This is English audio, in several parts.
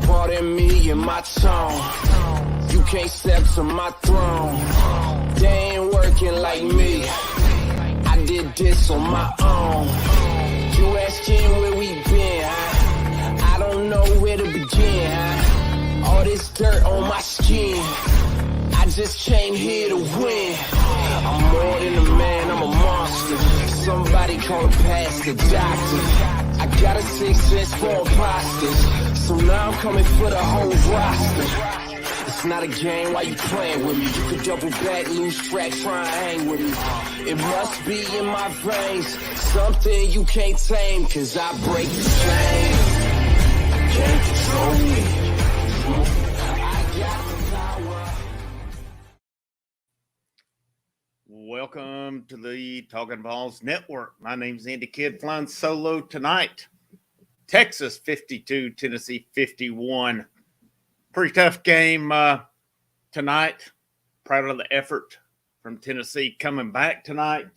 Pardon me and my tone. You can't step to my throne. They ain't working like me. I did this on my own. You asking where we been, huh? I don't know where to begin, huh? All this dirt on my skin. I just came here to win. I'm more than a man, I'm a monster. Somebody call the pastor, doctor. I got a 6th sense for imposters. So now I'm coming for the whole roster. It's not a game, why you playing with me? You could double back, lose track, try and hang with me. It must be in my veins, something you can't tame, cause I break the chain. Can't control me. I got the power. Welcome to the Talkin VAWLS Network. My name's Andy Kidd, flying solo tonight. Texas 52, Tennessee 51. Pretty tough game tonight. Proud of the effort from Tennessee coming back tonight.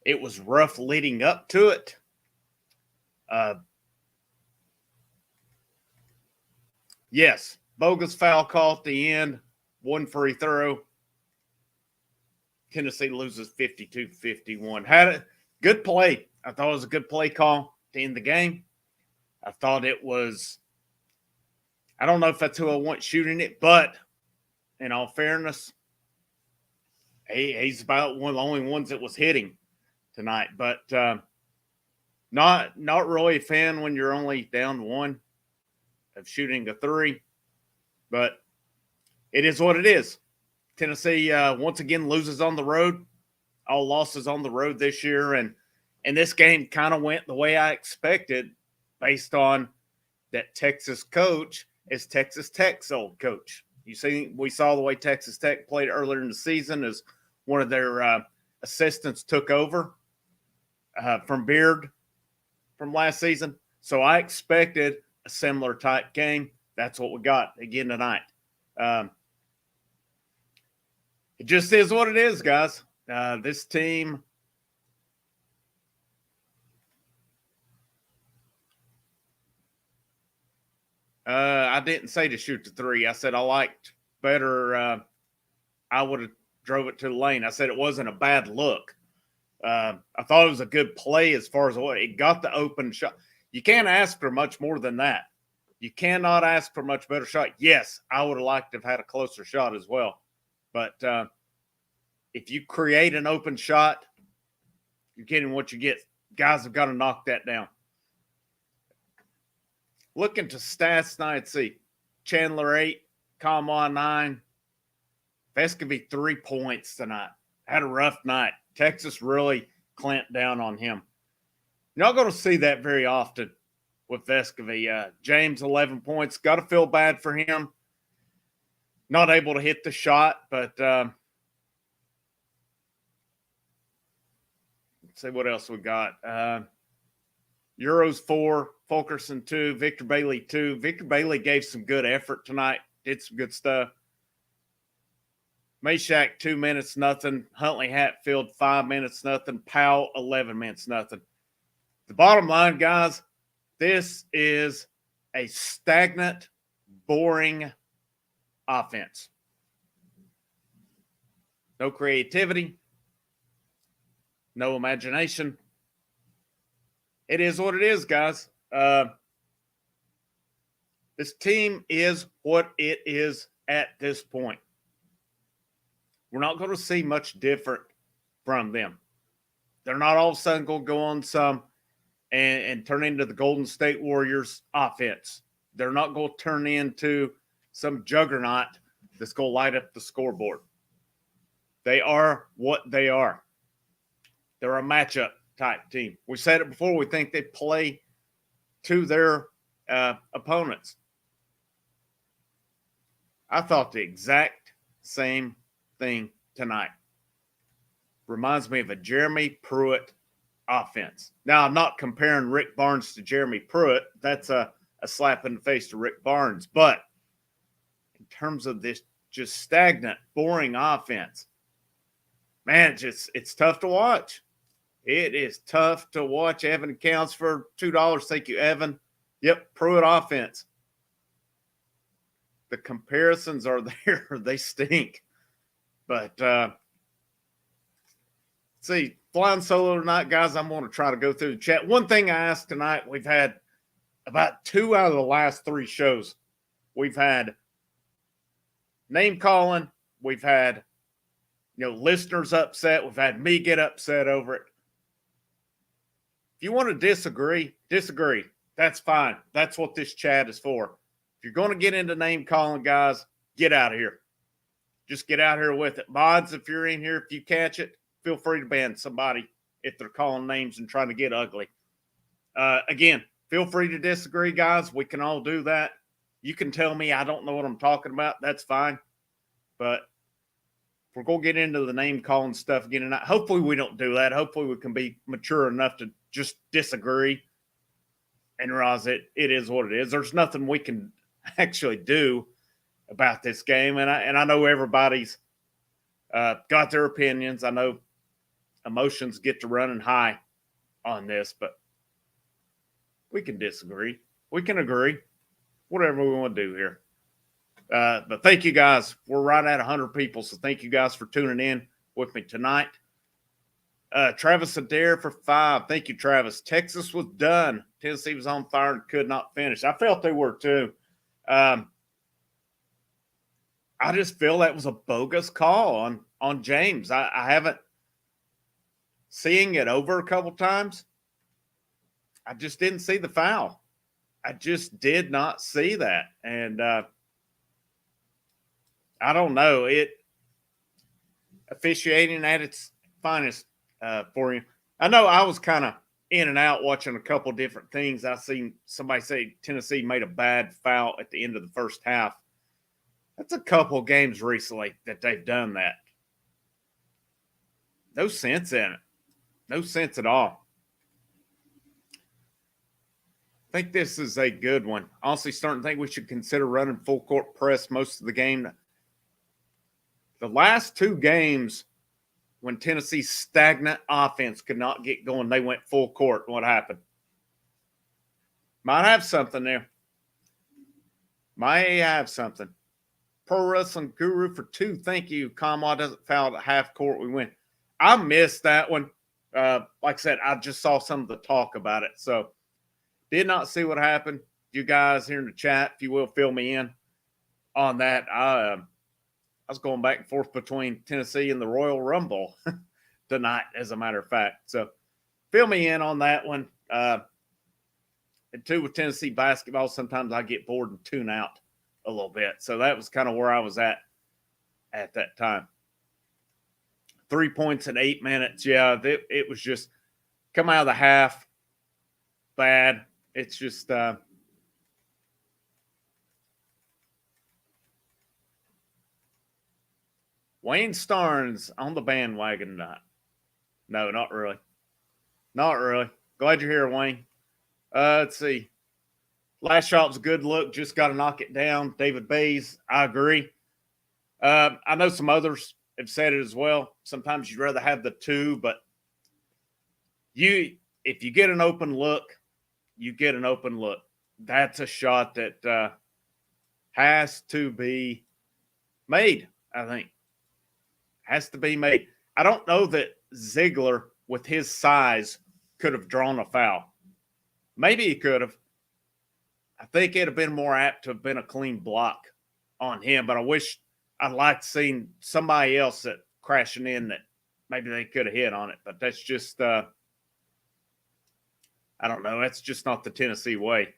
It was rough leading up to it. Yes, bogus foul call at the end. One free throw. Tennessee loses 52-51. Had a good play. I thought it was a good play call to end the game. I thought it was, I don't know if that's who I want shooting it, but in all fairness, he's about one of the only ones that was hitting tonight. But not really a fan when you're only down one of shooting a three. But it is what it is. Tennessee once again loses on the road. All losses on the road this year. And this game kind of went the way I expected based on that Texas coach is Texas Tech's old coach. We saw the way Texas Tech played earlier in the season as one of their assistants took over from Beard from last season. So I expected a similar type game. That's what we got again tonight. It just is what it is, guys. This team, I didn't say to shoot the three. I said I liked better. I would have drove it to the lane. I said it wasn't a bad look. I thought it was a good play as far as what it got the open shot. You can't ask for much more than that. You cannot ask for a much better shot. Yes, I would have liked to have had a closer shot as well. But if you create an open shot, you're getting what you get. Guys have got to knock that down. Looking to stats tonight, see Chandler 8, Kamwa 9, Vescovy 3 points tonight. Had a rough night. Texas really clamped down on him. You're not going to see that very often with Vescovy. James 11 points. Got to feel bad for him. Not able to hit the shot, but let's see what else we got. Euros 4, Fulkerson 2, Victor Bailey 2. Victor Bailey gave some good effort tonight, did some good stuff. Meshack 2 minutes, nothing. Huntley Hatfield 5 minutes, nothing. Powell 11 minutes, nothing. The bottom line, guys, this is a stagnant, boring offense. No creativity, no imagination. It is what it is, guys. This team is what it is at this point. We're not going to see much different from them. They're not all of a sudden going to go on some and turn into the Golden State Warriors offense. They're not going to turn into some juggernaut that's going to light up the scoreboard. They are what they are. They're a matchup type team. We said it before. We think they play to their opponents. I thought the exact same thing tonight. Reminds me of a Jeremy Pruitt offense. Now, I'm not comparing Rick Barnes to Jeremy Pruitt. That's a slap in the face to Rick Barnes. But in terms of this just stagnant, boring offense, man, it's tough to watch. It is tough to watch. Evan counts for $2. Thank you, Evan. Yep, Pruitt offense. The comparisons are there. They stink. But see, flying solo tonight, guys, I'm going to try to go through the chat. One thing I asked tonight, we've had about 2 out of the last 3 shows. We've had name calling. We've had, listeners upset. We've had me get upset over it. If you want to disagree. That's fine. That's what this chat is for. If you're going to get into name calling, guys, get out of here. Just get out here with it. Mods, if you're in here, if you catch it, feel free to ban somebody if they're calling names and trying to get ugly. Again, feel free to disagree, guys. We can all do that. You can tell me I don't know what I'm talking about. That's fine. But if we're going to get into the name calling stuff again tonight, hopefully we don't do that. Hopefully we can be mature enough to just disagree and realize that it is what it is. There's nothing we can actually do about this game. And I know everybody's got their opinions. I know emotions get to running high on this, but we can disagree. We can agree. Whatever we want to do here. But thank you, guys. We're right at 100 people, so thank you guys for tuning in with me tonight. Travis Adair for 5. Thank you, Travis. Texas was done. Tennessee was on fire and could not finish. I felt they were too. I just feel that was a bogus call on James. I haven't seeing it over a couple times. I just didn't see the foul. I just did not see that. And I don't know. Officiating at its finest for you. I know I was kind of in and out watching a couple different things. I seen somebody say Tennessee made a bad foul at the end of the first half. That's a couple games recently that they've done that. No sense in it. No sense at all. I think this is a good one. Honestly, starting to think we should consider running full court press most of the game. The last 2 games, when Tennessee's stagnant offense could not get going, they went full court. What happened? Might have something there. Might have something. Pro Wrestling Guru for 2. Thank you. Kamwa doesn't foul at half court. We win. I missed that one. Like I said, I just saw some of the talk about it. So, did not see what happened. You guys here in the chat, if you will, fill me in on that. I was going back and forth between Tennessee and the Royal Rumble tonight, as a matter of fact. So, fill me in on that one. And 2, with Tennessee basketball, sometimes I get bored and tune out a little bit. So, that was kind of where I was at that time. 3 points in 8 minutes. Yeah, it was just come out of the half bad. It's just Wayne Starnes on the bandwagon tonight. No, not really. Not really. Glad you're here, Wayne. Let's see. Last shot was a good look. Just got to knock it down. David Bays, I agree. I know some others have said it as well. Sometimes you'd rather have the 2, but if you get an open look, you get an open look. That's a shot that has to be made, I think. Has to be made. I don't know that Ziegler, with his size, could have drawn a foul. Maybe he could have. I think it'd have been more apt to have been a clean block on him, but I wish I'd like to see somebody else that crashing in that maybe they could have hit on it. But that's just I don't know. That's just not the Tennessee way.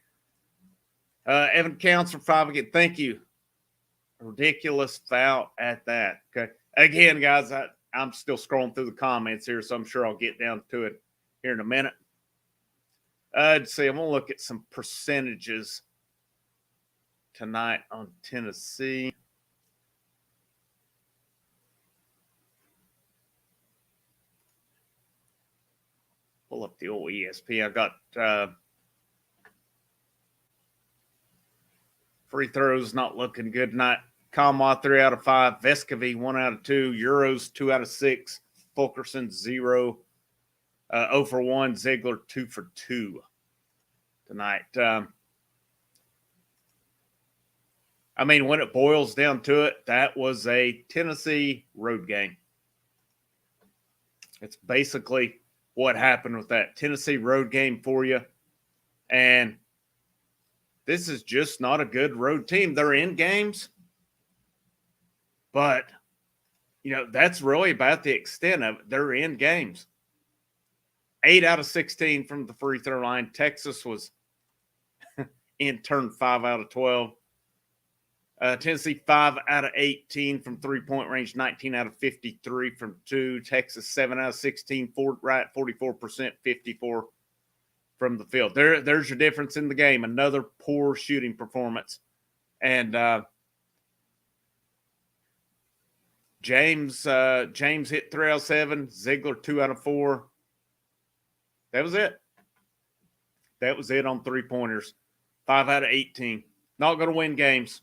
Evan counts for 5 again. Thank you. A ridiculous foul at that. Okay. Again, guys, I'm still scrolling through the comments here, so I'm sure I'll get down to it here in a minute. Let's see. I'm going to look at some percentages tonight on Tennessee. Pull up the old ESP. I got free throws not looking good tonight. Kamwa 3 out of 5. Vescovy 1 out of 2. Euros 2 out of 6. Fulkerson 0 for 1. Ziegler 2 for 2 tonight. I mean, when it boils down to it, that was a Tennessee road game. It's basically what happened with that Tennessee road game for you. And this is just not a good road team. They're in games, but, that's really about the extent of it. They're in games. 8 out of 16 from the free throw line. Texas was in turn 5 out of 12. Tennessee 5 out of 18 from three-point range, 19 out of 53 from 2. Texas 7 out of 16, 44%, 54 from the field. There's your difference in the game. Another poor shooting performance. And James hit 3 out of 7. Ziegler 2 out of 4. That was it. That was it on three-pointers. 5 out of 18. Not going to win games.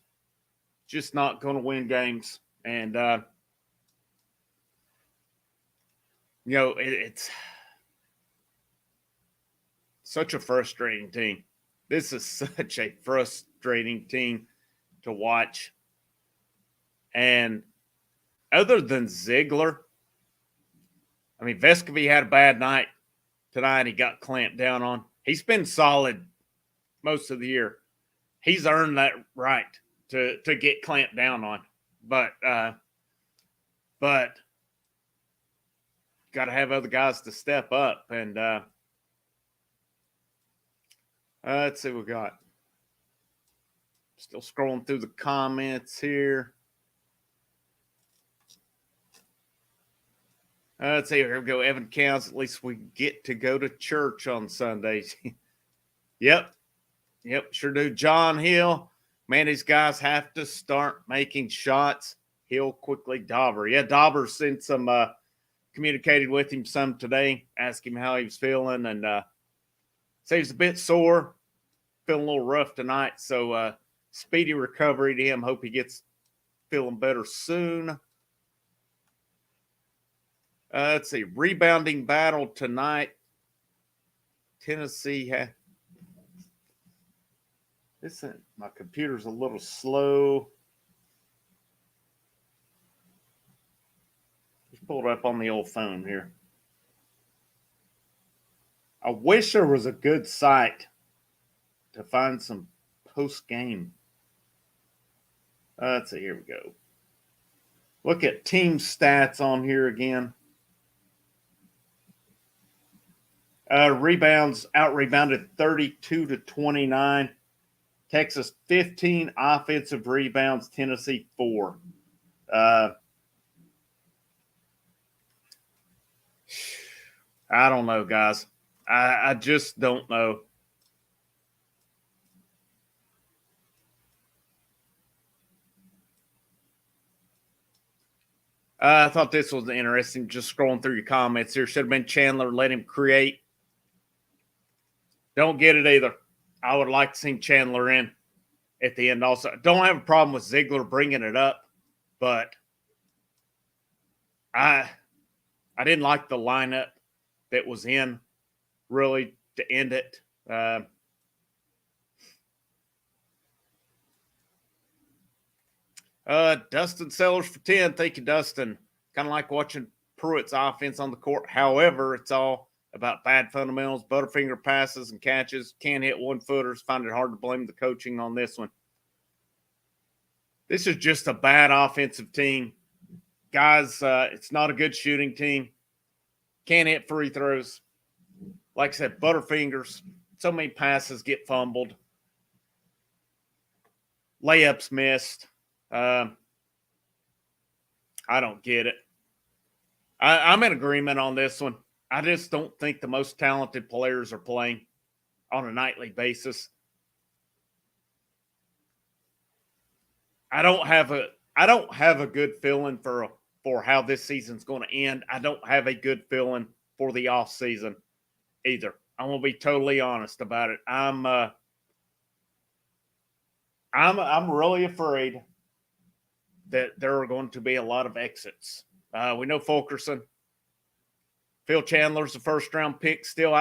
Just not going to win games. And, it's such a frustrating team. This is such a frustrating team to watch. And other than Ziegler, I mean, Vescovy had a bad night tonight. He got clamped down on. He's been solid most of the year. He's earned that right to get clamped down on. But got to have other guys to step up. And let's see what we got. Still scrolling through the comments here. Let's see. Here we go. Evan counts. At least we get to go to church on Sundays. Yep, sure do. John Hill. Man, these guys have to start making shots. Hill quickly. Dauber. Yeah, Dauber sent some, communicated with him some today, asked him how he was feeling, and said he's a bit sore, feeling a little rough tonight. So speedy recovery to him. Hope he gets feeling better soon. Let's see. Rebounding battle tonight. Tennessee my computer's a little slow. Just pull it up on the old phone here. I wish there was a good site to find some post-game. Let's see. Here we go. Look at team stats on here again. Rebounds out-rebounded 32-29. Texas 15 offensive rebounds. Tennessee 4. I don't know, guys. I just don't know. I thought this was interesting. Just scrolling through your comments here. Should have been Chandler. Let him create. Don't get it either. I would like to see Chandler in at the end also. Don't have a problem with Ziegler bringing it up, but I didn't like the lineup that was in really to end it. Dustin Sellers for 10. Thank you, Dustin. Kind of like watching Pruitt's offense on the court. However, it's all about bad fundamentals, butterfinger passes and catches. Can't hit one-footers. Find it hard to blame the coaching on this one. This is just a bad offensive team. Guys, it's not a good shooting team. Can't hit free throws. Like I said, butterfingers. So many passes get fumbled. Layups missed. I don't get it. I'm in agreement on this one. I just don't think the most talented players are playing on a nightly basis. I don't have a good feeling for how this season's going to end. I don't have a good feeling for the off season either. I'm going to be totally honest about it. I'm really afraid that there are going to be a lot of exits. We know Fulkerson Phil Chandler's the first-round pick still.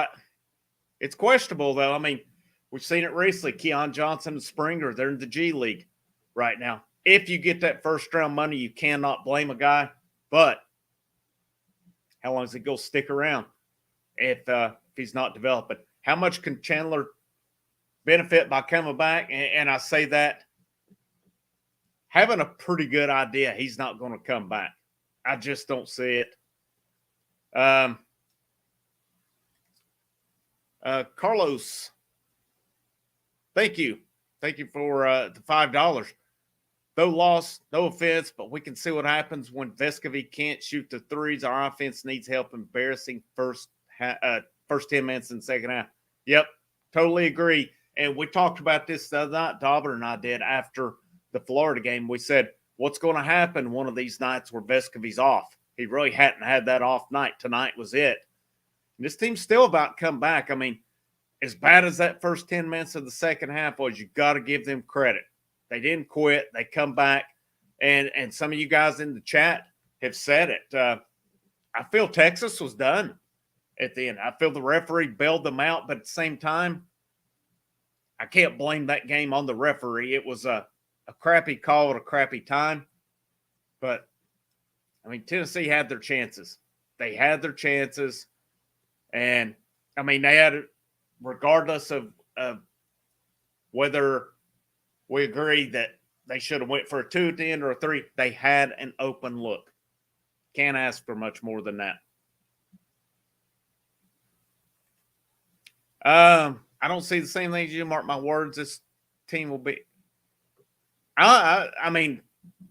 It's questionable, though. I mean, we've seen it recently. Keon Johnson and Springer, they're in the G League right now. If you get that first-round money, you cannot blame a guy. But how long is he going to stick around if he's not developing? How much can Chandler benefit by coming back? And I say that having a pretty good idea he's not going to come back. I just don't see it. Carlos, thank you. Thank you for the $5. Though lost, no offense, but we can see what happens when Vescovi can't shoot the threes. Our offense needs help. Embarrassing first 10 minutes in the second half. Yep, totally agree. And we talked about this the other night, Dauber and I did, after the Florida game. We said, what's going to happen one of these nights where Vescovi's off? He really hadn't had that off night. Tonight was it. And this team's still about to come back. I mean, as bad as that first 10 minutes of the second half was, you got to give them credit. They didn't quit. They come back. And some of you guys in the chat have said it. I feel Texas was done at the end. I feel the referee bailed them out, but at the same time, I can't blame that game on the referee. It was a crappy call at a crappy time. But, I mean, Tennessee had their chances. They had their chances. And, I mean, they had, regardless of whether we agree that they should have went for a 2 at the end or a 3, they had an open look. Can't ask for much more than that. I don't see the same thing as you. Mark my words. This team will be. I mean,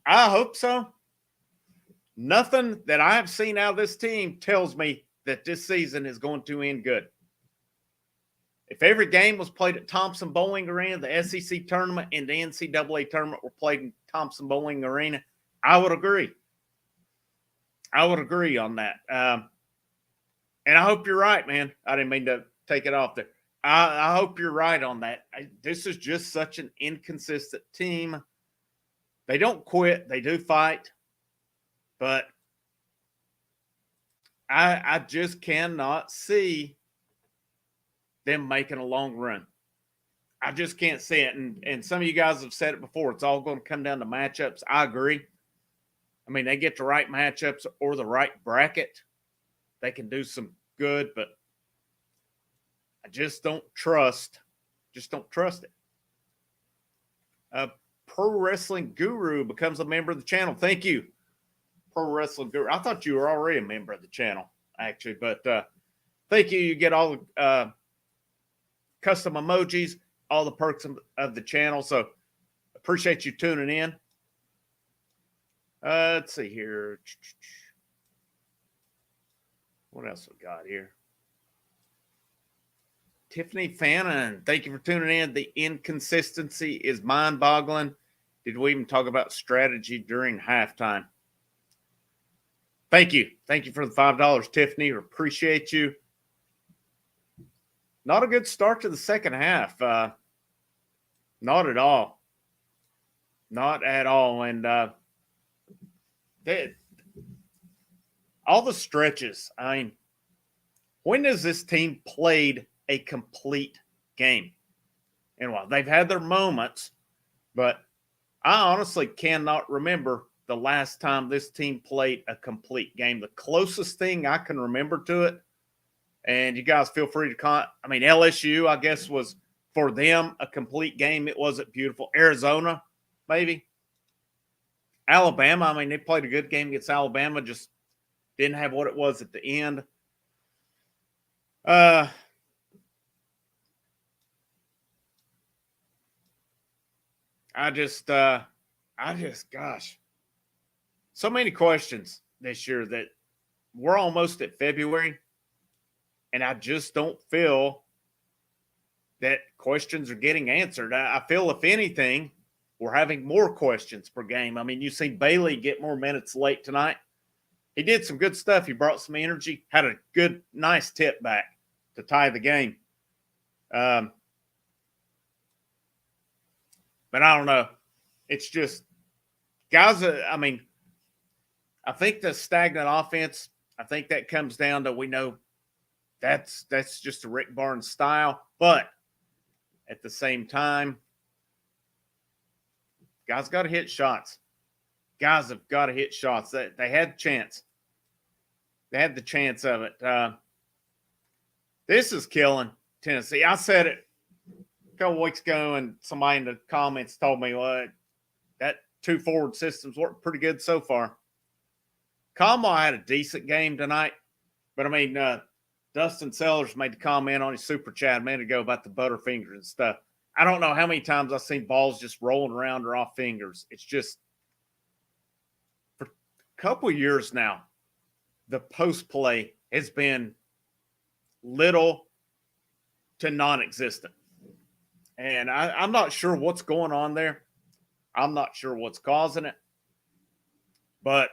I hope so. Nothing that I've seen out of this team tells me that this season is going to end good. If every game was played at Thompson Bowling Arena, the SEC tournament and the NCAA tournament were played in Thompson Bowling Arena, I would agree. I would agree on that. And I hope you're right, man. I didn't mean to take it off there. I hope you're right on that. This is just such an inconsistent team. They don't quit. They do fight. But I just cannot see them making a long run. I just can't see it. And some of you guys have said it before. It's all going to come down to matchups. I agree. I mean, they get the right matchups or the right bracket, they can do some good, but I just don't trust. Just don't trust it. Pro Wrestling Guru becomes a member of the channel. Thank you, Pro Wrestling Guru. I thought you were already a member of the channel, actually, but thank you. You get all the custom emojis, all the perks of the channel. So appreciate you tuning in. Let's see here. What else we got here? Tiffany Fannin, thank you for tuning in. The inconsistency is mind-boggling. Did we even talk about strategy during halftime? Thank you. Thank you for the $5, Tiffany. Appreciate you. Not a good start to the second half. Not at all. Not at all. And all the stretches. I mean, when has this team played a complete game? And while they've had their moments, but I honestly cannot remember the last time this team played a complete game. The closest thing I can remember to it, and you guys feel free to I mean, LSU, I guess, was for them a complete game. It wasn't beautiful. Arizona, maybe. Alabama, I mean, they played a good game against Alabama, just didn't have what it was at the end. Gosh, so many questions this year that we're almost at February, and I just don't feel that questions are getting answered. I feel, if anything, we're having more questions per game. I mean, you see Bailey get more minutes late tonight. He did some good stuff. He brought some energy, had a good, nice tip back to tie the game. But I don't know. It's just, guys, I mean, I think the stagnant offense I think that comes down to we know that's just a Rick Barnes style, but at the same time, guys got to hit shots. Guys have got to hit shots. They had a chance. They had the chance of it. This is killing Tennessee. I said it a couple weeks ago, and somebody in the comments told me, well, that 2 forward systems worked pretty good so far. Conway had a decent game tonight, but I mean, Dustin Sellers made the comment on his super chat a minute ago about the Butterfingers and stuff. I don't know how many times I've seen balls just rolling around or off fingers. It's just for a couple of years now, the post play has been little to non-existent. And I'm not sure what's going on there. I'm not sure what's causing it. But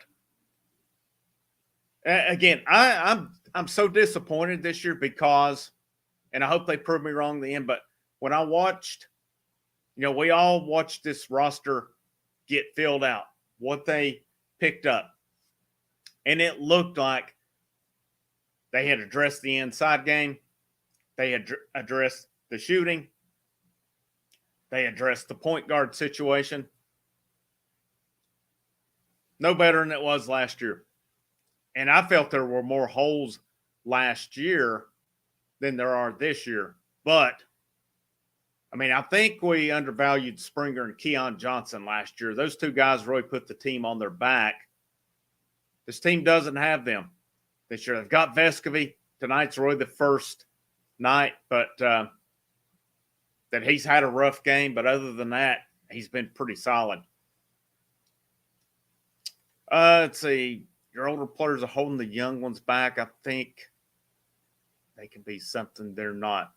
again, I'm so disappointed this year because, and I hope they prove me wrong in the end, but when I watched, we all watched this roster get filled out, what they picked up. And it looked like they had addressed the inside game. They had addressed the shooting. They addressed the point guard situation. No better than it was last year. And I felt there were more holes last year than there are this year. But, I mean, I think we undervalued Springer and Keon Johnson last year. Those 2 guys really put the team on their back. This team doesn't have them this year. They've got Vescovy. Tonight's really the first night, but that he's had a rough game. But other than that, he's been pretty solid. Let's see. Your older players are holding the young ones back. I think they can be something they're not.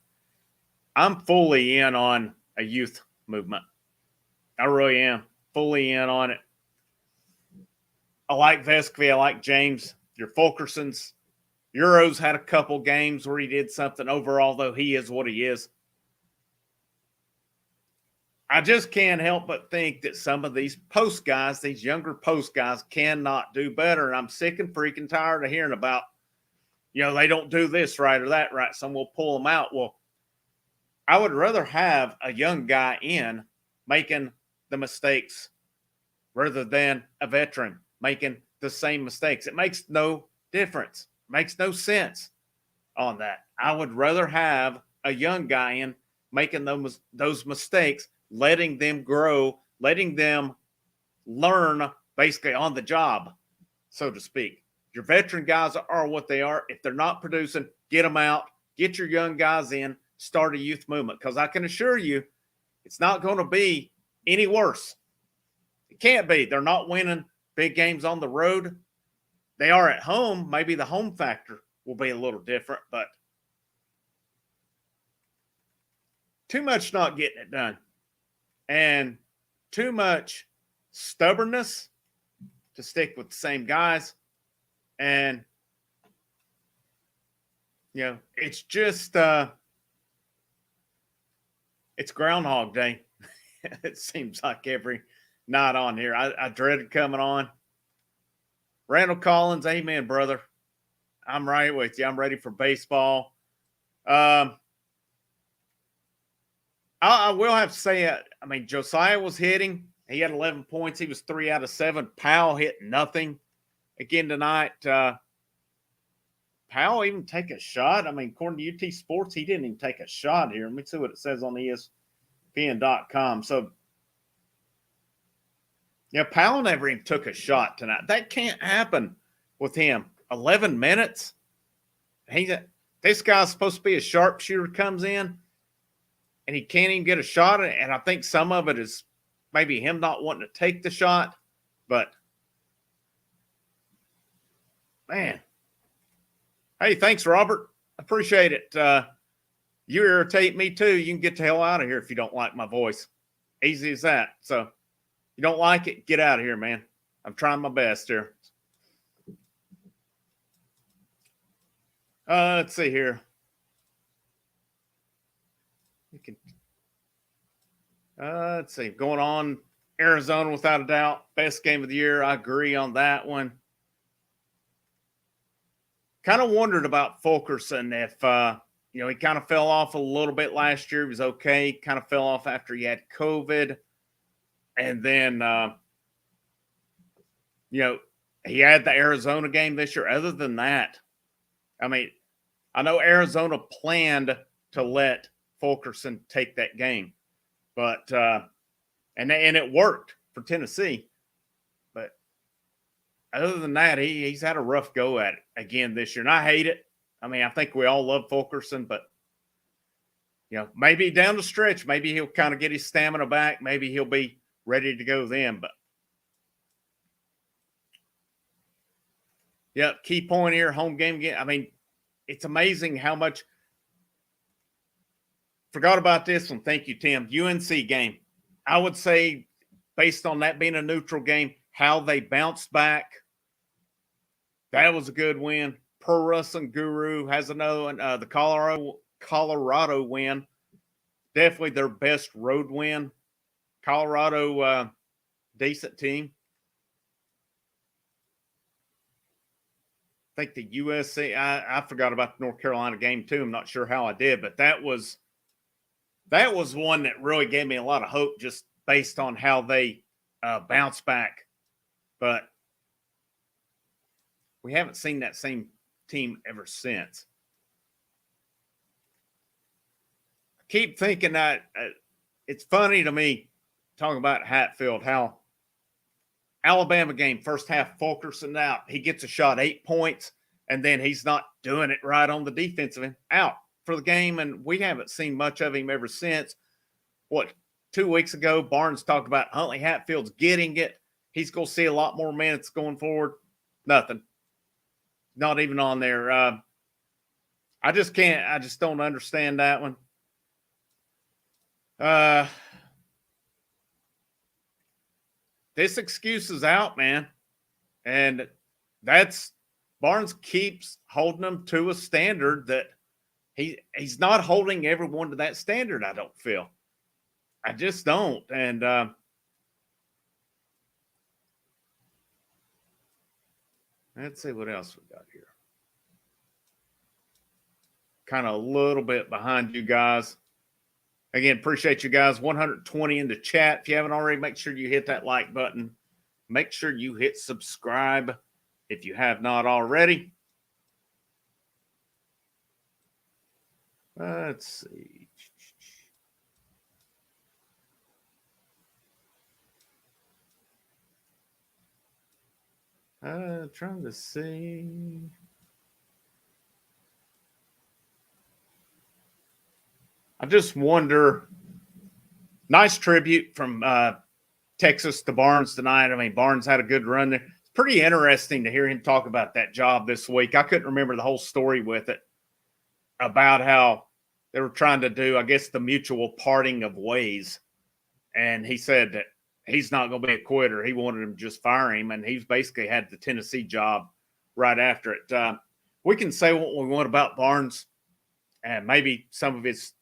I'm fully in on a youth movement. I really am. Fully in on it. I like Vescovy. I like James. Your Fulkersons. Euros had a couple games where he did something overall, though he is what he is. I just can't help but think that some of these post guys, these younger post guys, cannot do better. And I'm sick and freaking tired of hearing about, they don't do this right or that right. Some will pull them out. Well, I would rather have a young guy in making the mistakes rather than a veteran making the same mistakes. It makes no difference. It makes no sense on that. I would rather have a young guy in making those mistakes, letting them grow, letting them learn basically on the job, so to speak. Your veteran guys are what they are. If they're not producing, get them out, get your young guys in, start a youth movement. Because I can assure you, it's not going to be any worse. It can't be. They're not winning big games on the road. They are at home. Maybe the home factor will be a little different, but too much not getting it done. And too much stubbornness to stick with the same guys. And, it's just, it's Groundhog Day. It seems like every night on here. I dreaded coming on. Randall Collins, amen, brother. I'm right with you. I'm ready for baseball. I will have to say, Josiah was hitting. He had 11 points. He was 3 out of 7. Powell hit nothing again tonight. Powell even take a shot? According to UT Sports, he didn't even take a shot here. Let me see what it says on ESPN.com. So, Powell never even took a shot tonight. That can't happen with him. 11 minutes? This guy's supposed to be a sharpshooter, comes in, and he can't even get a shot. And I think some of it is maybe him not wanting to take the shot. But, man. Hey, thanks, Robert. Appreciate it. You irritate me, too. You can get the hell out of here if you don't like my voice. Easy as that. So, you don't like it, get out of here, man. I'm trying my best here. Let's see here. Let's see. Going on, Arizona, without a doubt. Best game of the year. I agree on that one. kind of wondered about Fulkerson if, he kind of fell off a little bit last year. He was okay. Kind of fell off after he had COVID. And then, he had the Arizona game this year. Other than that, I mean, I know Arizona planned to let Fulkerson take that game, but and it worked for Tennessee. But other than that, he's had a rough go at it again this year, and I hate it. I mean, I think we all love Fulkerson, but maybe down the stretch, maybe he'll kind of get his stamina back. Maybe he'll be ready to go then. But yeah, key point here, home game. I mean, it's amazing how much. Forgot about this one. Thank you, Tim. UNC game. I would say, based on that being a neutral game, how they bounced back. That was a good win. Pro Wrestling Guru has another one. The Colorado win. Definitely their best road win. Colorado, decent team. I think the USC, I forgot about the North Carolina game too. I'm not sure how I did, but that was one that really gave me a lot of hope just based on how they bounced back. But we haven't seen that same team ever since. I keep thinking that it's funny to me talking about Hatfield, how Alabama game, first half, Fulkerson out. He gets a shot, 8 points, and then he's not doing it right on the defensive end. Out for the game, and we haven't seen much of him ever since. 2 weeks ago, Barnes talked about Huntley Hatfield's getting it. He's going to see a lot more minutes going forward. Nothing. Not even on there. I just don't understand that one. This excuse is out, man. And Barnes keeps holding them to a standard that he's not holding everyone to that standard, I don't feel. I just don't. And let's see what else we got here. Kind of a little bit behind you guys. Again, appreciate you guys. 120 in the chat. If you haven't already, make sure you hit that like button. Make sure you hit subscribe if you have not already. Let's see. Trying to see. I just wonder. Nice tribute from Texas to Barnes tonight. I mean, Barnes had a good run there. It's pretty interesting to hear him talk about that job this week. I couldn't remember the whole story with it, about how they were trying to do, I guess, the mutual parting of ways. And he said that he's not going to be a quitter. He wanted him to just fire him, and he's basically had the Tennessee job right after it. We can say what we want about Barnes, and maybe some of his,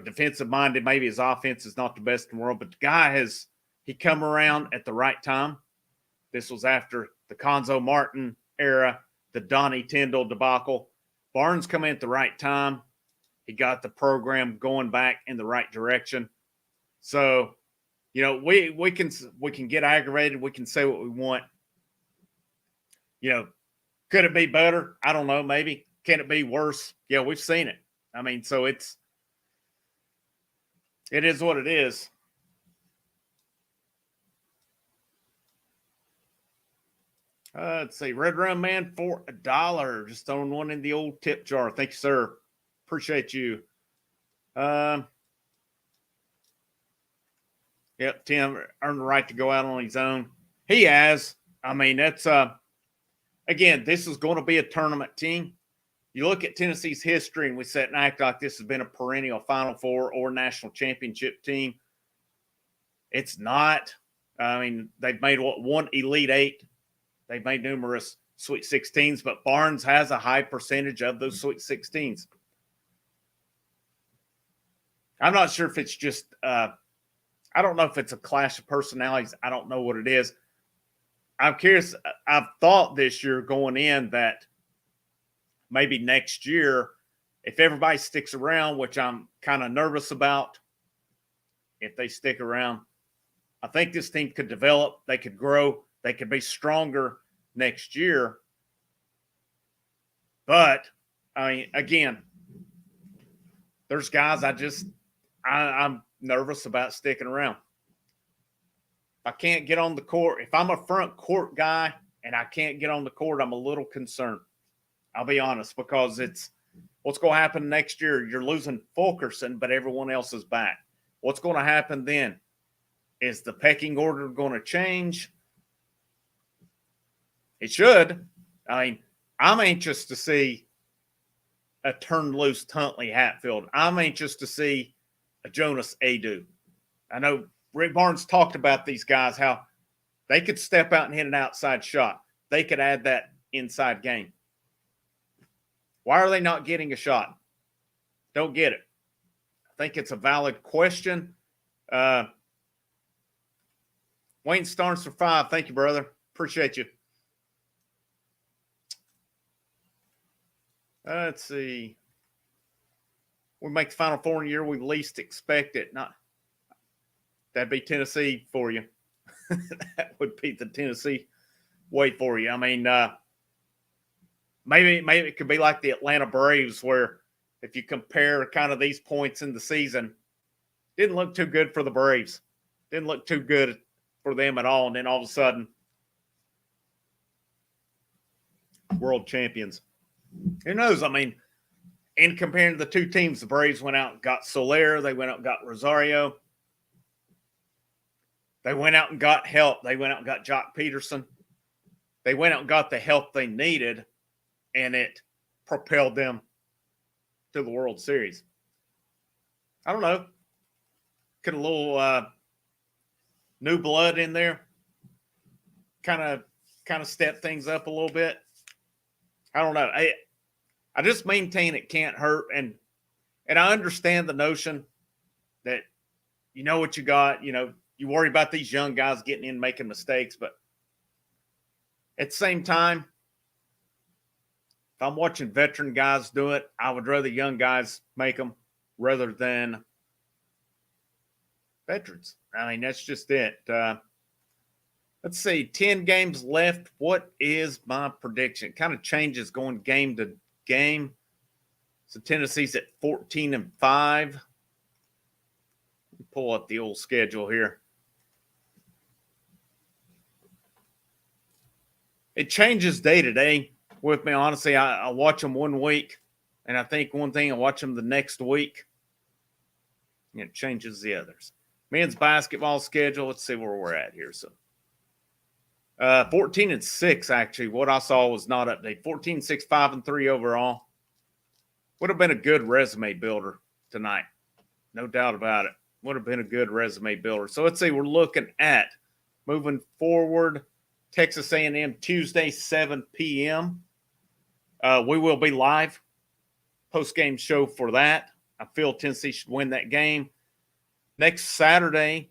defensive minded, maybe his offense is not the best in the world, but the guy he come around at the right time. This was after the Conzo Martin era, the Donnie Tyndall debacle. Barnes come in at the right time. He got the program going back in the right direction. So, we can get aggravated. We can say what we want. Could it be better? I don't know. Maybe. Can it be worse? Yeah, we've seen it. I mean, so it is what it is. Let's see. Red Rum Man for $1. Just throwing one in the old tip jar. Thank you, sir. Appreciate you. Yep, Tim earned the right to go out on his own. He has. I mean, that's again, this is going to be a tournament team. You look at Tennessee's history, and we sit and act like this has been a perennial Final Four or national championship team. It's not. I mean, they've made one Elite Eight. They've made numerous Sweet 16s, but Barnes has a high percentage of those Sweet 16s. I'm not sure if it's just I don't know if it's a clash of personalities. I don't know what it is. I'm curious. I've thought this year going in that maybe next year, if everybody sticks around, which I'm kind of nervous about, if they stick around, I think this team could develop. They could grow. They could be stronger next year. But, I mean, again, there's guys I'm nervous about sticking around. If I can't get on the court, if I'm a front court guy and I can't get on the court, I'm a little concerned. I'll be honest, because it's what's going to happen next year. You're losing Fulkerson, but everyone else is back. What's going to happen then? Is the pecking order going to change? It should. I mean, I'm anxious to see a turn loose Huntley Hatfield. I'm anxious to see a Jonas Adu. I know Rick Barnes talked about these guys, how they could step out and hit an outside shot. They could add that inside game. Why are they not getting a shot? Don't get it. I think it's a valid question. Wayne Starnes for 5. Thank you, brother. Appreciate you. Let's see. We make the Final Four in a year we least expect it. That'd be Tennessee for you. That would be the Tennessee way for you. I mean, maybe it could be like the Atlanta Braves, where if you compare kind of these points in the season, didn't look too good for the Braves. Didn't look too good for them at all. And then all of a sudden, world champions. Who knows? I mean, in comparing the two teams, the Braves went out and got Soler. They went out and got Rosario. They went out and got help. They went out and got Jock Peterson. They went out and got the help they needed, and it propelled them to the World Series. I don't know. Could a little new blood in there kind of step things up a little bit? I don't know. I just maintain it can't hurt, and I understand the notion that you know what you got. You know, you worry about these young guys getting in, making mistakes, but at the same time, if I'm watching veteran guys do it, I would rather young guys make them rather than veterans. I mean, that's just it. Let's see, 10 games left. What is my prediction? It kind of changes going game to game. So Tennessee's at 14-5. Let me pull up the old schedule here. It changes day to day with me. Honestly, I watch them one week, and I think one thing, I watch them the next week, and it changes the others. Men's basketball schedule, let's see where we're at here. So 14-6, actually. What I saw was not updated. 14-6, 5-3 overall. Would have been a good resume builder tonight. No doubt about it. Would have been a good resume builder. So let's see, we're looking at moving forward. Texas A&M Tuesday, 7 p.m. We will be live. Post-game show for that. I feel Tennessee should win that game. Next Saturday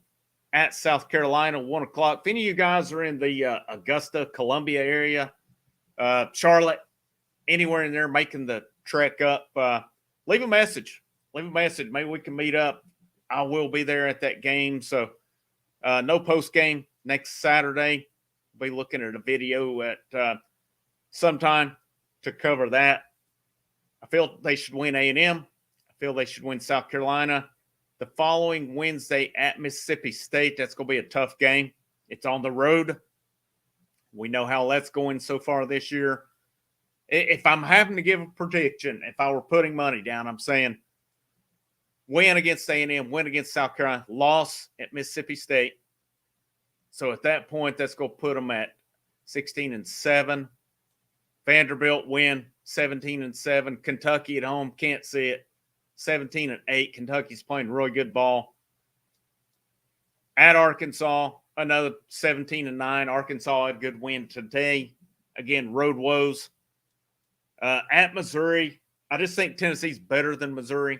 at South Carolina, 1 o'clock. If any of you guys are in the Augusta, Columbia area, Charlotte, anywhere in there making the trek up, leave a message. Leave a message. Maybe we can meet up. I will be there at that game. So no post-game next Saturday. Be looking at a video at sometime to cover that. I feel they should win A&M. I feel they should win South Carolina. The following Wednesday at Mississippi State, that's going to be a tough game. It's on the road. We know how that's going so far this year. If I'm having to give a prediction, if I were putting money down, I'm saying win against A&M, win against South Carolina, loss at Mississippi State. So at that point, that's going to put them at 16-7. Vanderbilt win 17-7. Kentucky at home, can't see it. 17-8. Kentucky's playing really good ball. At Arkansas, another 17-9. Arkansas had a good win today. Again, road woes. At Missouri, I just think Tennessee's better than Missouri.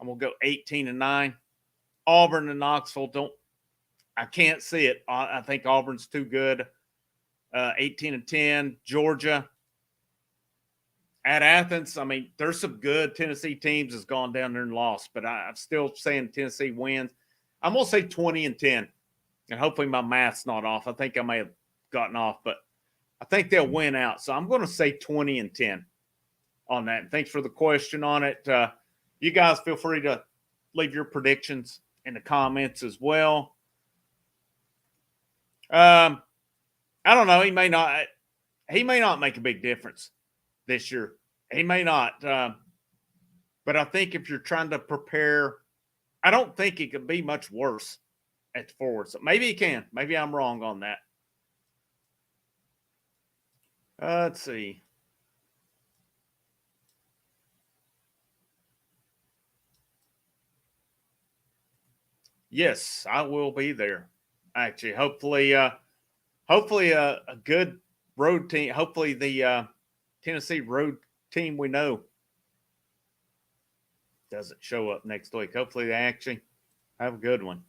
I'm going to go 18-9. Auburn and Knoxville, I can't see it. I think Auburn's too good. 18-10. Georgia. at Athens, I mean, there's some good Tennessee teams that's gone down there and lost, but I'm still saying Tennessee wins. I'm going to say 20-10, and hopefully my math's not off. I think I may have gotten off, but I think they'll win out. So I'm going to say 20-10 on that. And thanks for the question on it. You guys feel free to leave your predictions in the comments as well. I don't know. He may not make a big difference this year. He may not. But I think if you're trying to prepare, I don't think it could be much worse at the forward. So maybe he can. Maybe I'm wrong on that. Let's see. Yes, I will be there. Actually, hopefully a good road team. Hopefully the Tennessee road team we know doesn't show up next week. Hopefully they actually have a good one.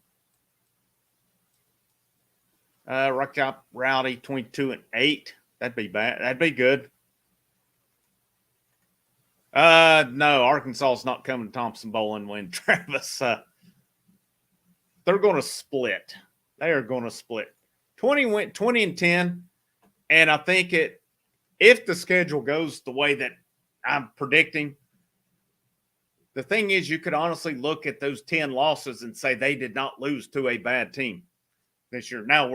Rock Chop Rowdy 22-8. That'd be bad. That'd be good. No, Arkansas's not coming to Thompson Bowling when Travis. They're going to split. They are going to split. 20-10, and I think if the schedule goes the way that I'm predicting, the thing is you could honestly look at those 10 losses and say they did not lose to a bad team this year. Now,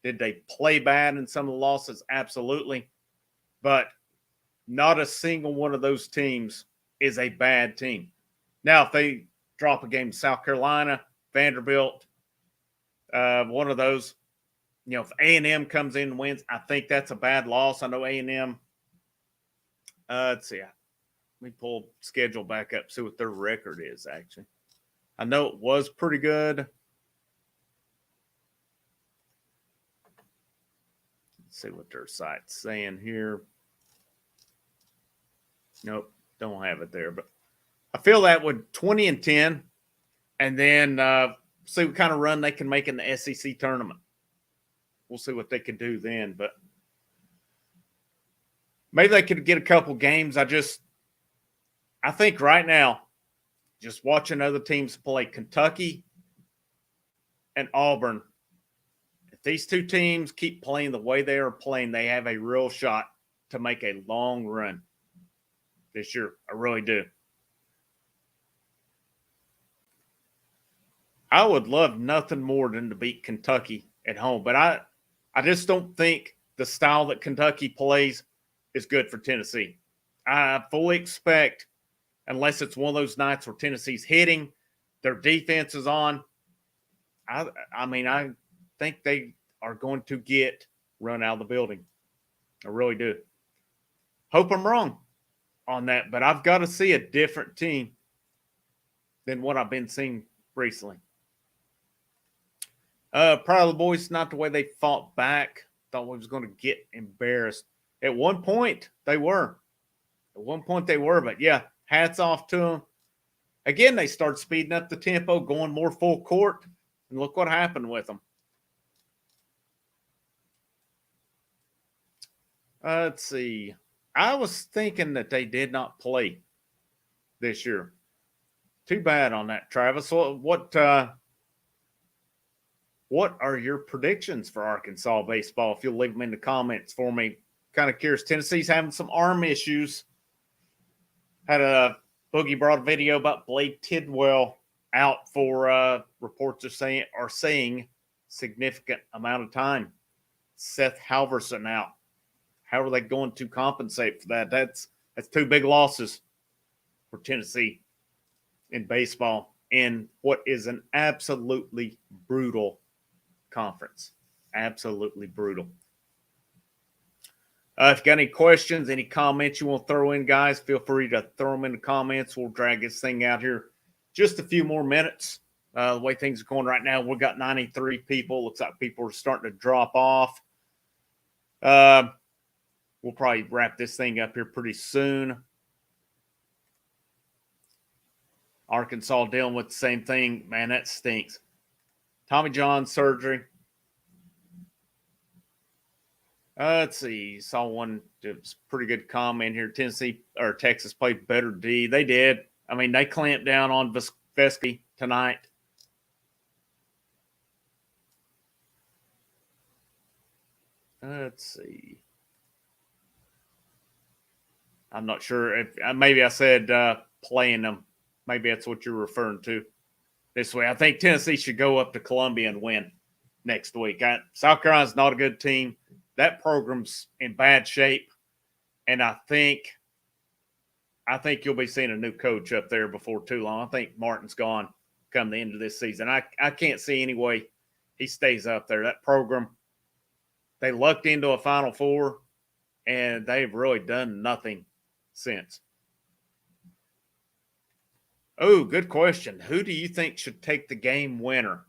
did they play bad in some of the losses? Absolutely. But not a single one of those teams is a bad team. Now, if they drop a game to South Carolina, Vanderbilt, one of those, if A&M comes in and wins, I think that's a bad loss. I know A&M. Let's see. Let me pull schedule back up, see what their record is, actually. I know it was pretty good. Let's see what their site's saying here. Nope, don't have it there. But I feel that would 20-10, and then see what kind of run they can make in the SEC tournament. We'll see what they can do then. But maybe they could get a couple games. I think right now, just watching other teams play, Kentucky and Auburn, if these two teams keep playing the way they are playing, they have a real shot to make a long run this year. I really do. I would love nothing more than to beat Kentucky at home, but I just don't think the style that Kentucky plays is good for Tennessee. I fully expect, unless it's one of those nights where Tennessee's hitting, their defense is on, I think they are going to get run out of the building. I really do. Hope I'm wrong on that, but I've got to see a different team than what I've been seeing recently. Proud of the boys, not the way they fought back. Thought we was going to get embarrassed. At one point, they were. But yeah, hats off to them. Again, they started speeding up the tempo, going more full court, and look what happened with them. Let's see. I was thinking that they did not play this year. Too bad on that, Travis. What are your predictions for Arkansas baseball? If you'll leave them in the comments for me. Kind of curious. Tennessee's having some arm issues. Boogie brought a video about Blake Tidwell out for reports are saying significant amount of time. Seth Halverson out. How are they going to compensate for that? That's two big losses for Tennessee in baseball in what is an absolutely brutal conference. Absolutely brutal. If you got any questions, any comments you want to throw in, guys, feel free to throw them in the comments. We'll drag this thing out here just a few more minutes. The way things are going right now, we've got 93 people. Looks like people are starting to drop off. We'll probably wrap this thing up here pretty soon. Arkansas dealing with the same thing. Man, that stinks. Tommy John surgery. Let's see. Saw one. It was a pretty good comment here. Tennessee or Texas played better D. They did. I mean, they clamped down on Vesky tonight. Let's see. I'm not sure if maybe I said playing them. Maybe that's what you're referring to this way. I think Tennessee should go up to Columbia and win next week. South Carolina's not a good team. That program's in bad shape, and I think you'll be seeing a new coach up there before too long. I think Martin's gone come the end of this season. I can't see any way he stays up there. That program, they lucked into a Final Four, and they've really done nothing since. Oh, good question. Who do you think should take the game winner?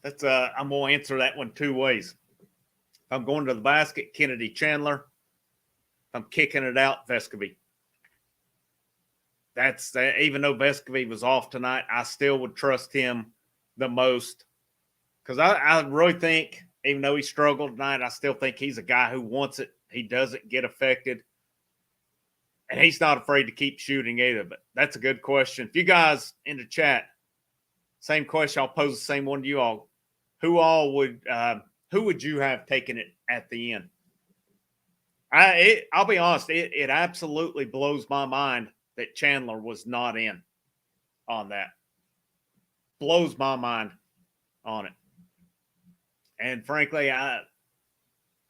That's I'm going to answer that one two ways. If I'm going to the basket, Kennedy Chandler. If I'm kicking it out, Vescovy. That's even though Vescovy was off tonight, I still would trust him the most because I really think, even though he struggled tonight, I still think he's a guy who wants it. He doesn't get affected. And he's not afraid to keep shooting either. But that's a good question. If you guys in the chat, same question, I'll pose the same one to you all. Who would you have taken it at the end? I'll be honest, it absolutely blows my mind that Chandler was not in on that. Blows my mind on it. And frankly, I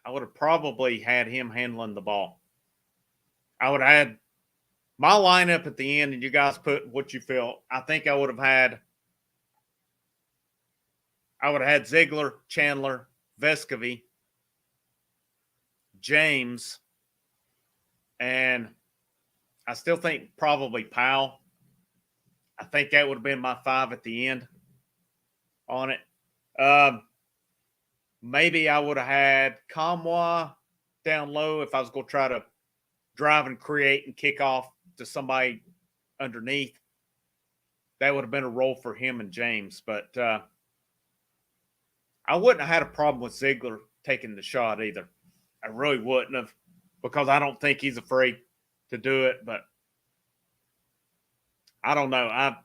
would have probably had him handling the ball. I would have had my lineup at the end, and you guys put what you feel. I think I would have had Ziegler, Chandler, Vescovy, James, and I still think probably Powell. I think that would have been my five at the end on it. Maybe I would have had Kamwa down low if I was going to try to drive and create and kick off to somebody underneath. That would have been a role for him and James. But I wouldn't have had a problem with Ziegler taking the shot either. I really wouldn't have, because I don't think he's afraid to do it. But I don't know. I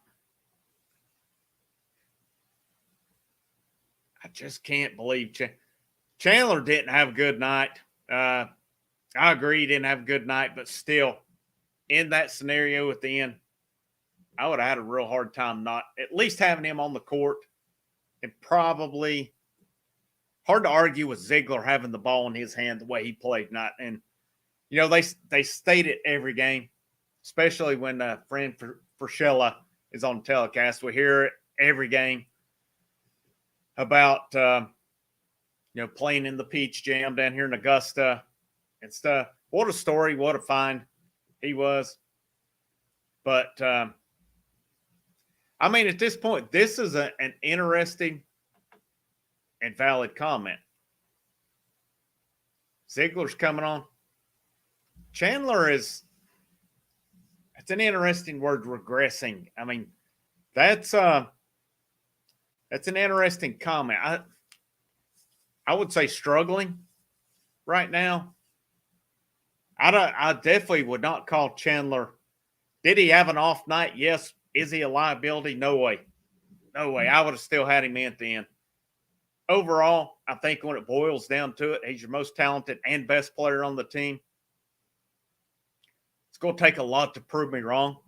just can't believe Chandler didn't have a good night. I agree he didn't have a good night, but still, in that scenario at the end, I would have had a real hard time not at least having him on the court, and probably hard to argue with Ziegler having the ball in his hand the way he played tonight. And, you know, they state it every game, especially when Fran Fraschilla is on telecast. We hear it every game about, playing in the Peach Jam down here in Augusta and stuff. What a story, what a find he was. But, I mean, at this point, this is an interesting and valid comment. Ziegler's coming on. Chandler it's an interesting word, regressing. I mean, that's an interesting comment. I would say struggling right now. I definitely would not call Chandler. Did he have an off night? Yes. Is he a liability? No way. No way. I would have still had him in at the end. Overall, I think when it boils down to it, he's your most talented and best player on the team. It's going to take a lot to prove me wrong,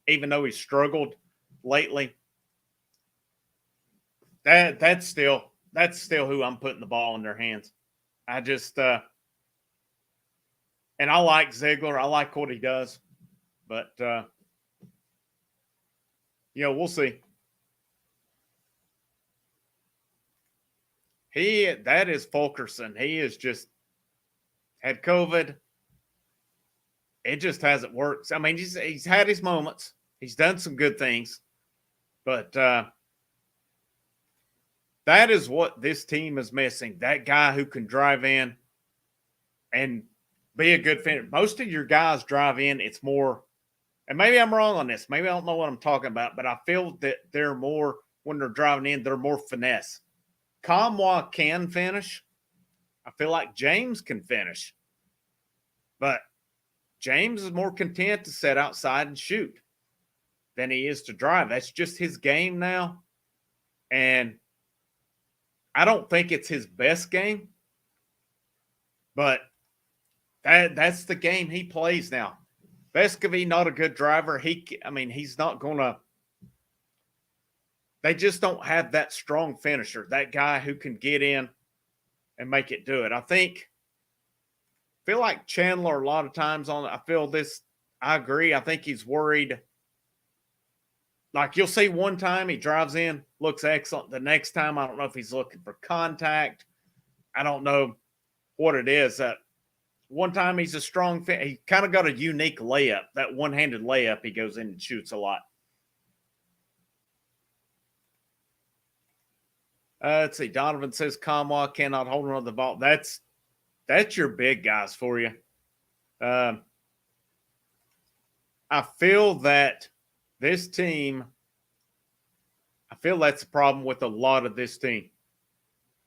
even though he's struggled lately. That's still who I'm putting the ball in their hands. I just and I like Ziegler. I like what he does. But we'll see. That is Fulkerson. He is just had COVID. It just hasn't worked. I mean, he's had his moments. He's done some good things. But that is what this team is missing. That guy who can drive in and be a good finisher. Most of your guys drive in, it's more, and maybe I'm wrong on this. Maybe I don't know what I'm talking about, but I feel that they're more, when they're driving in, they're more finesse. Kamwa can finish. I feel like James can finish. But James is more content to sit outside and shoot than he is to drive. That's just his game now. And I don't think it's his best game, but that's the game he plays now. Vescovy, not a good driver. He's not going to – they just don't have that strong finisher, that guy who can get in and make it do it. I feel like Chandler a lot of times I agree. I think he's worried. Like you'll see one time he drives in, looks excellent. The next time, I don't know if he's looking for contact. I don't know what it is. One time he's a strong fit. He kind of got a unique layup, that one-handed layup he goes in and shoots a lot. Let's see. Donovan says Kamwa cannot hold on to the ball. That's your big guys for you. I feel that this team, I feel that's the problem with a lot of this team.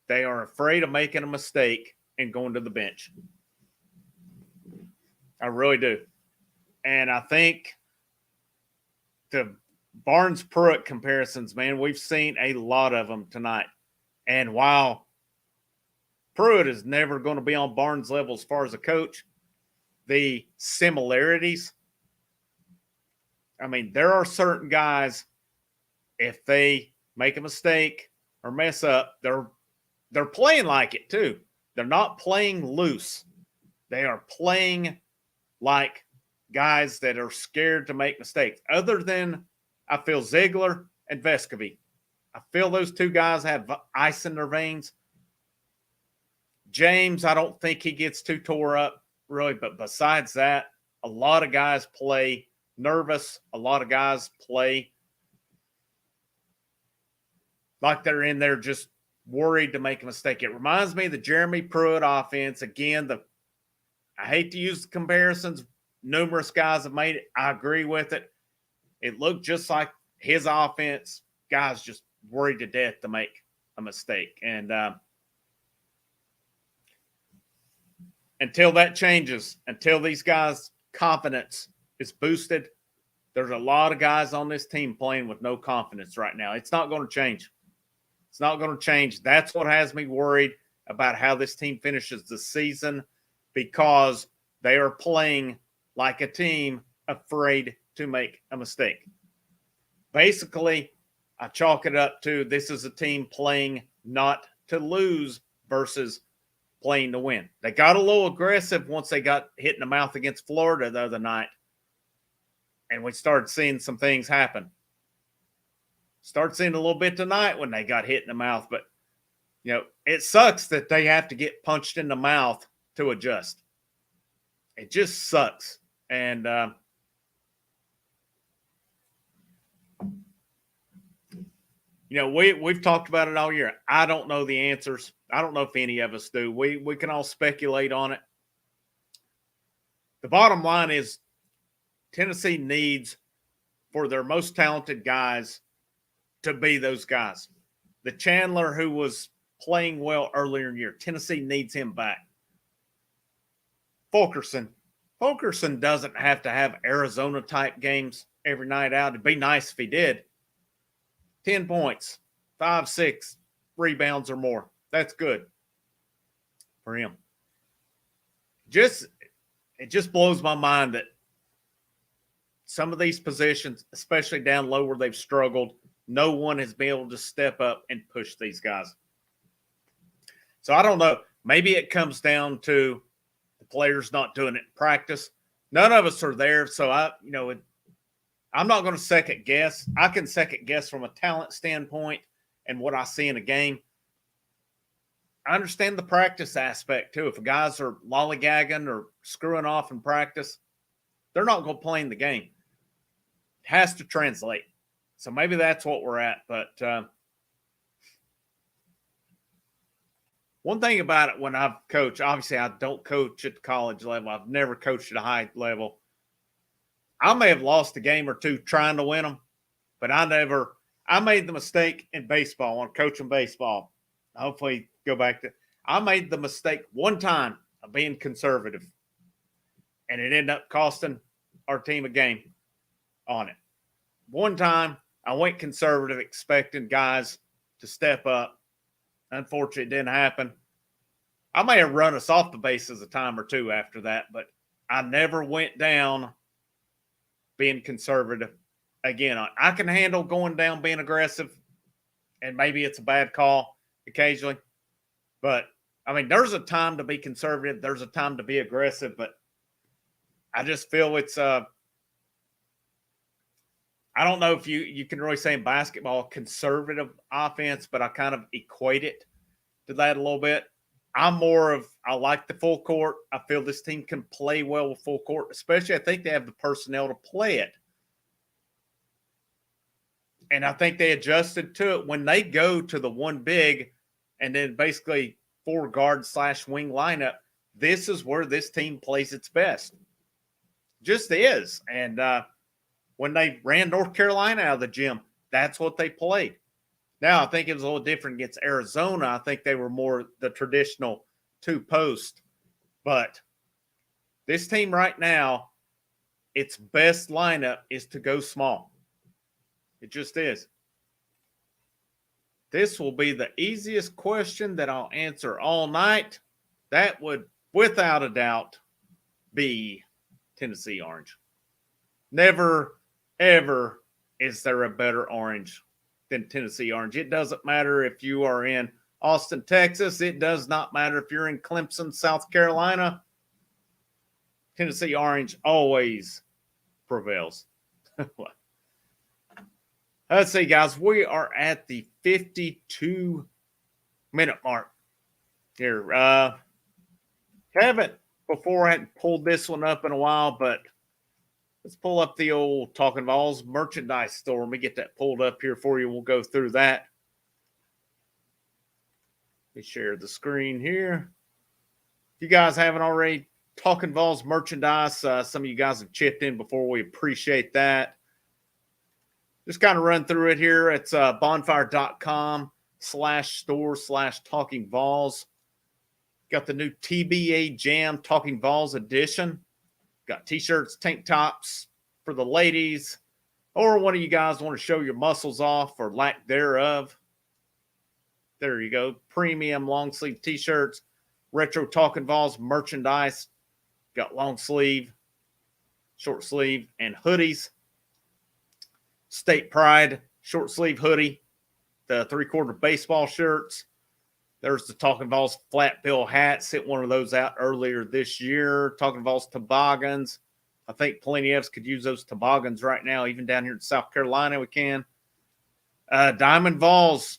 They are afraid of making a mistake and going to the bench. I really do. And I think the Barnes-Pruitt comparisons, man, we've seen a lot of them tonight. And while Pruitt is never going to be on Barnes' level as far as a coach, the similarities, there are certain guys, if they make a mistake or mess up, they're playing like it too. They're not playing loose. They are playing like guys that are scared to make mistakes. Other than, I feel, Ziegler and Vescovy. I feel those two guys have ice in their veins. James, I don't think he gets too tore up, really. But besides that, a lot of guys play nervous. A lot of guys play like they're in there just worried to make a mistake. It reminds me of the Jeremy Pruitt offense. Again, I hate to use the comparisons. Numerous guys have made it. I agree with it. It looked just like his offense. Guys just worried to death to make a mistake. And until that changes, until these guys' confidence is boosted, there's a lot of guys on this team playing with no confidence right now. It's not going to change. It's not going to change. That's what has me worried about how this team finishes the season, because they are playing like a team afraid to make a mistake. Basically, I chalk it up to this is a team playing not to lose versus playing to win. They got a little aggressive once they got hit in the mouth against Florida the other night, and we started seeing some things happen. Start seeing a little bit tonight when they got hit in the mouth, but it sucks that they have to get punched in the mouth to adjust. It just sucks. And we've talked about it all year. I don't know the answers. I don't know if any of us do. We can all speculate on it. The bottom line is Tennessee needs for their most talented guys to be those guys. The Chandler who was playing well earlier in the year, Tennessee needs him back. Fulkerson doesn't have to have Arizona-type games every night out. It'd be nice if he did. 10 points, 5, 6 rebounds or more. That's good for him. It just blows my mind that some of these positions, especially down low where they've struggled, no one has been able to step up and push these guys. So I don't know. Maybe it comes down to the players not doing it in practice. None of us are there, so I'm not going to second guess. I can second guess from a talent standpoint and what I see in a game. I understand the practice aspect too. If guys are lollygagging or screwing off in practice, they're not going to play in the game. It has to translate. So maybe that's what we're at. But one thing about it when I've coached, obviously I don't coach at the college level. I've never coached at a high level. I may have lost a game or two trying to win them, but I made the mistake in baseball, when coaching baseball. Hopefully, go back to. I made the mistake one time of being conservative, and it ended up costing our team a game on it. One time, I went conservative, expecting guys to step up. Unfortunately, it didn't happen. I may have run us off the bases a time or two after that, but I never went down being conservative. Again, I can handle going down being aggressive, and maybe it's a bad call occasionally. But, I mean, there's a time to be conservative. There's a time to be aggressive, but I just feel it's I don't know if you can really say in basketball conservative offense, but I kind of equate it to that a little bit. I'm more of I like the full court. I feel this team can play well with full court, especially I think they have the personnel to play it. And I think they adjusted to it when they go to the one big and then basically 4 guard / wing lineup. This is where this team plays its best. Just is. And when they ran North Carolina out of the gym, that's what they played. Now, I think it was a little different against Arizona. I think they were more the traditional 2-post. But this team right now, its best lineup is to go small. It just is. This will be the easiest question that I'll answer all night. That would, without a doubt, be Tennessee Orange. Never, ever is there a better orange than Tennessee Orange. It doesn't matter if you are in Austin, Texas. It does not matter if you're in Clemson, South Carolina. Tennessee Orange always prevails. Let's see, guys. We are at the 52-minute mark here. Haven't pulled this one up in a while, but let's pull up the old Talkin VAWLS merchandise store. Let me get that pulled up here for you. We'll go through that. Let me share the screen here. If you guys haven't already, Talkin VAWLS merchandise. Some of you guys have chipped in before. We appreciate that. Just kind of run through it here. It's bonfire.com/store/Talkin VAWLS. Got the new TBA Jam Talkin VAWLS edition. Got t-shirts, tank tops for the ladies, or one of you guys want to show your muscles off or lack thereof. There you go. Premium long sleeve t-shirts, retro Talkin VAWLS merchandise. Got long sleeve, short sleeve, and hoodies. State Pride short sleeve hoodie, the 3/4 baseball shirts. There's the Talkin VAWLS flat bill hat. Sent one of those out earlier this year. Talkin VAWLS toboggans. I think plenty of us could use those toboggans right now. Even down here in South Carolina, we can. Diamond VAWLS.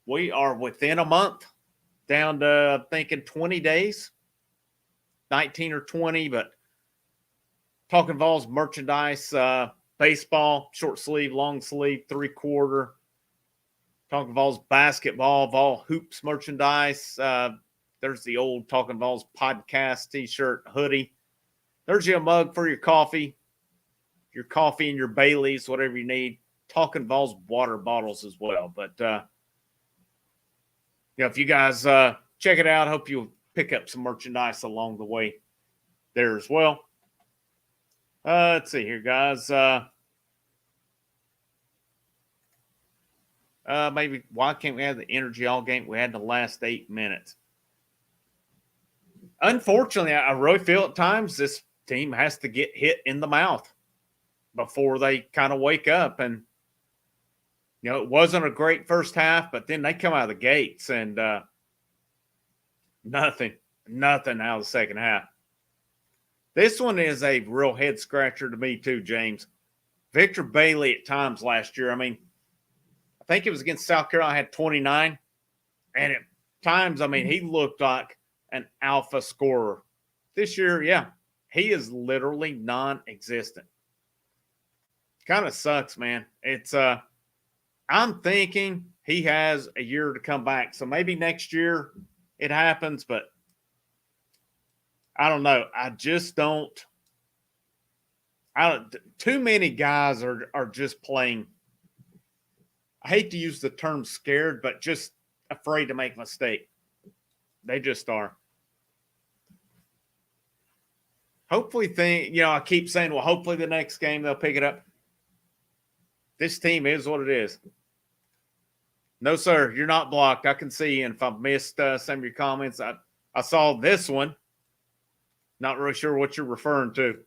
We are within a month. Down to, I'm thinking, 20 days. 19 or 20, but Talkin VAWLS merchandise. Baseball, short sleeve, long sleeve, 3/4. Talkin VAWLS basketball, Vol hoops merchandise. There's the old Talkin VAWLS podcast t-shirt, hoodie. There's your mug for your coffee and your Baileys, whatever you need. Talkin VAWLS water bottles as well. But, if you guys check it out, hope you'll pick up some merchandise along the way there as well. Let's see here, guys. Maybe why can't we have the energy all game we had in the last 8 minutes? Unfortunately, I really feel at times this team has to get hit in the mouth before they kind of wake up. And, it wasn't a great first half, but then they come out of the gates and nothing out of the second half. This one is a real head scratcher to me too, James. Victor Bailey at times last year, I mean, I think it was against South Carolina, had 29. And at times, I mean, he looked like an alpha scorer. This year, yeah, he is literally non-existent. Kind of sucks, man. It's I'm thinking he has a year to come back. So maybe next year it happens, but I don't know. I just don't. Too many guys are just playing. I hate to use the term scared, but just afraid to make a mistake. They just are. Hopefully, I keep saying, well, hopefully the next game they'll pick it up. This team is what it is. No, sir, you're not blocked. I can see. And if I've missed some of your comments, I saw this one. Not really sure what you're referring to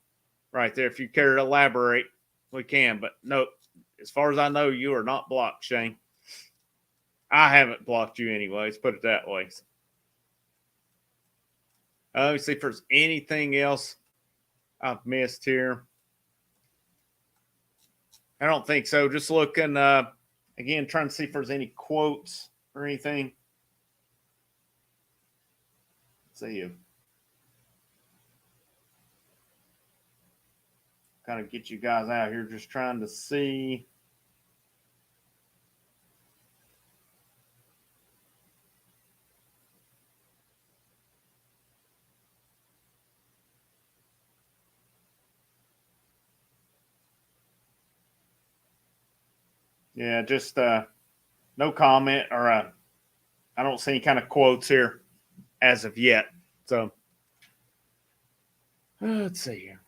right there. If you care to elaborate, we can. But no, as far as I know, you are not blocked, Shane. I haven't blocked you anyways, put it that way. Let me see if there's anything else I've missed here. I don't think so. Just looking, again, trying to see if there's any quotes or anything. Let's see. Kind of get you guys out here, just trying to see. Yeah, just no comment or I don't see any kind of quotes here as of yet. So let's see here.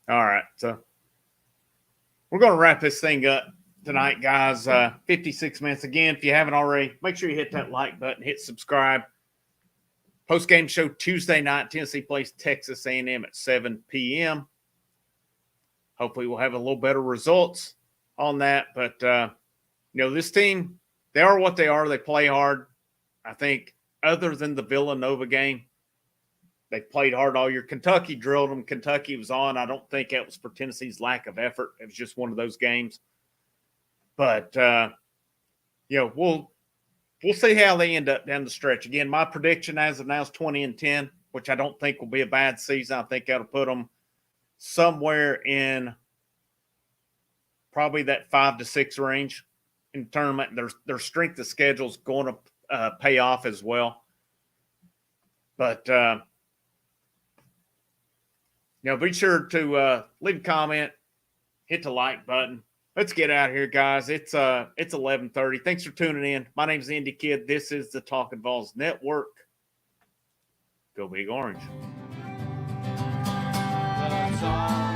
All right, so we're going to wrap this thing up tonight, guys. 56 minutes. Again, if you haven't already, make sure you hit that like button, hit subscribe. Post-game show Tuesday night. Tennessee plays Texas A&M at 7 p.m. Hopefully we'll have a little better results on that. But, this team, they are what they are. They play hard. I think other than the Villanova game, they played hard all year. Kentucky drilled them. Kentucky was on. I don't think it was for Tennessee's lack of effort. It was just one of those games. But, we'll see how they end up down the stretch. Again, my prediction as of now is 20-10, which I don't think will be a bad season. I think that'll put them somewhere in probably that 5 to 6 range in the tournament. Their strength of schedule is going to pay off as well. But, be sure to leave a comment, hit the like button. Let's get out of here, guys. It's 11:30. Thanks for tuning in. My name's Indy Kid. This is the Talkin VAWLS Network. Go Big Orange. That's all.